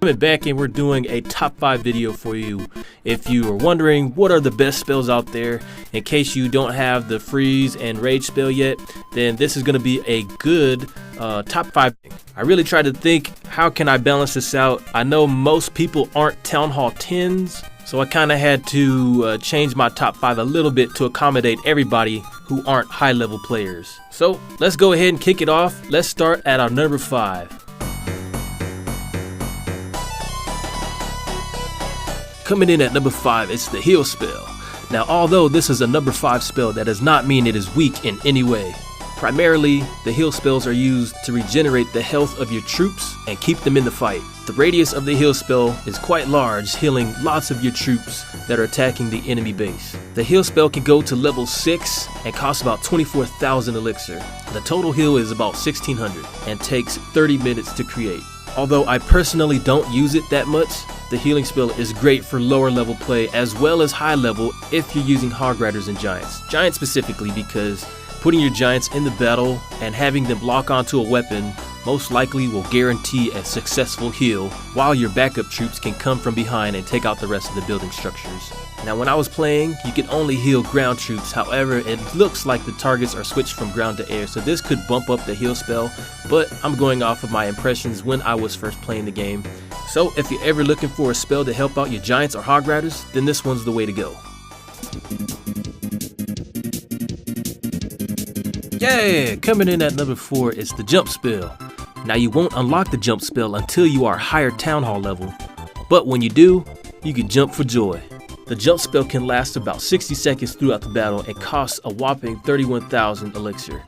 Coming back, and we're doing a top 5 video for you. If you are wondering what are the best spells out there, in case you don't have the freeze and rage spell yet, then this is going to be a good top 5. I really tried to think, how can I balance this out? I know most people aren't Town Hall 10s, so I kind of had to change my top 5 a little bit to accommodate everybody who aren't high level players. So let's go ahead and kick it off. Let's start at our number 5. Coming in at number 5, it's the heal spell. Now, although this is a number 5 spell, that does not mean it is weak in any way. Primarily, the heal spells are used to regenerate the health of your troops and keep them in the fight. The radius of the heal spell is quite large, healing lots of your troops that are attacking the enemy base. The heal spell can go to level 6 and costs about 24,000 elixir. The total heal is about 1,600 and takes 30 minutes to create. Although I personally don't use it that much, the healing spell is great for lower level play as well as high level if you're using Hog Riders and Giants. Giants specifically, because putting your Giants in the battle and having them lock onto a weapon most likely will guarantee a successful heal, while your backup troops can come from behind and take out the rest of the building structures. Now, when I was playing, you can only heal ground troops. However, it looks like the targets are switched from ground to air, so this could bump up the heal spell, but I'm going off of my impressions when I was first playing the game. So if you're ever looking for a spell to help out your Giants or Hog Riders, then this one's the way to go. Yeah, coming in at number 4 is the jump spell. Now, you won't unlock the jump spell until you are higher Town Hall level, but when you do, you can jump for joy. The jump spell can last about 60 seconds throughout the battle and costs a whopping 31,000 elixir.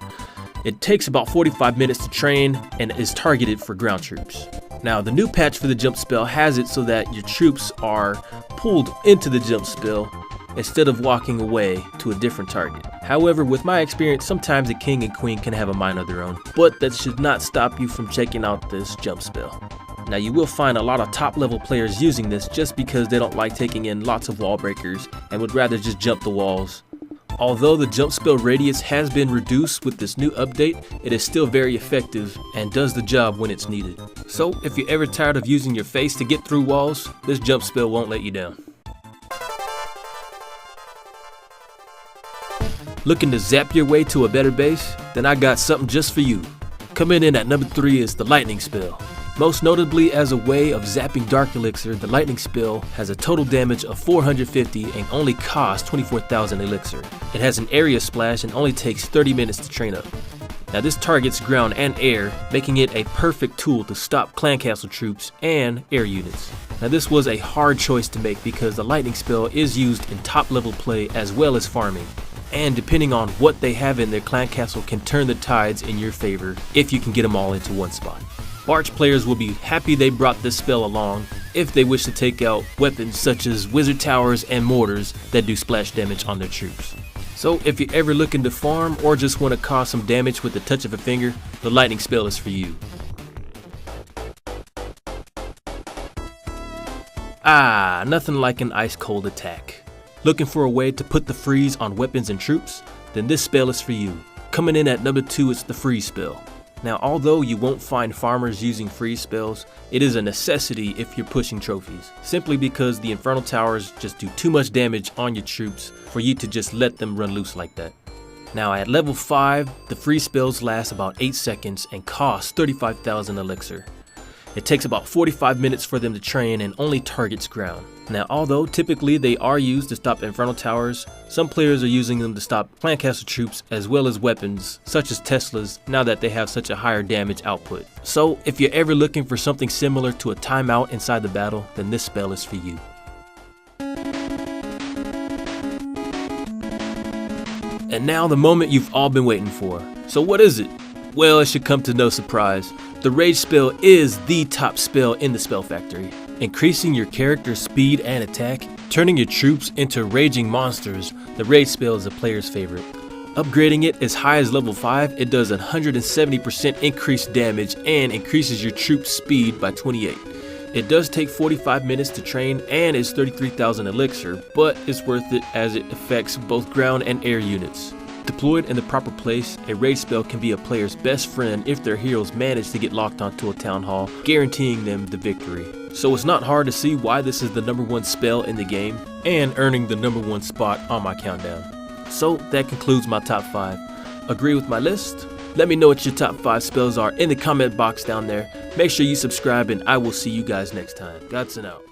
It takes about 45 minutes to train and is targeted for ground troops. Now, the new patch for the jump spell has it so that your troops are pulled into the jump spell instead of walking away to a different target. However, with my experience, sometimes a king and queen can have a mind of their own, but that should not stop you from checking out this jump spell. Now, you will find a lot of top level players using this just because they don't like taking in lots of wall breakers and would rather just jump the walls. Although the jump spell radius has been reduced with this new update, it is still very effective and does the job when it's needed. So if you're ever tired of using your face to get through walls, this jump spell won't let you down. Looking to zap your way to a better base? Then I got something just for you. Coming in at number 3 is the lightning spell. Most notably, as a way of zapping dark elixir, the lightning spell has a total damage of 450 and only costs 24,000 elixir. It has an area splash and only takes 30 minutes to train up. Now, this targets ground and air, making it a perfect tool to stop clan castle troops and air units. Now, this was a hard choice to make because the lightning spell is used in top level play as well as farming. And depending on what they have in their clan castle can turn the tides in your favor if you can get them all into one spot. Barch players will be happy they brought this spell along if they wish to take out weapons such as wizard towers and mortars that do splash damage on their troops. So if you're ever looking to farm or just want to cause some damage with the touch of a finger, the lightning spell is for you. Nothing like an ice cold attack. Looking for a way to put the freeze on weapons and troops? Then this spell is for you. Coming in at number 2 is the freeze spell. Now, although you won't find farmers using freeze spells, it is a necessity if you're pushing trophies, simply because the infernal towers just do too much damage on your troops for you to just let them run loose like that. Now, at level 5, the freeze spells last about 8 seconds and cost 35,000 elixir. It takes about 45 minutes for them to train and only targets ground. Now, although typically they are used to stop infernal towers, some players are using them to stop clan castle troops as well as weapons such as Teslas now that they have such a higher damage output. So if you're ever looking for something similar to a timeout inside the battle, then this spell is for you. And now the moment you've all been waiting for. So what is it? Well, it should come to no surprise. The rage spell is the top spell in the spell factory. Increasing your character's speed and attack, turning your troops into raging monsters, the rage spell is a player's favorite. Upgrading it as high as level 5, it does 170% increased damage and increases your troop's speed by 28. It does take 45 minutes to train and is 33,000 elixir, but it's worth it as it affects both ground and air units. Deployed in the proper place, a rage spell can be a player's best friend if their heroes manage to get locked onto a town hall, guaranteeing them the victory. So it's not hard to see why this is the #1 spell in the game and earning the #1 spot on my countdown. So that concludes my top 5. Agree with my list? Let me know what your top 5 spells are in the comment box down there. Make sure you subscribe and I will see you guys next time. Godson out.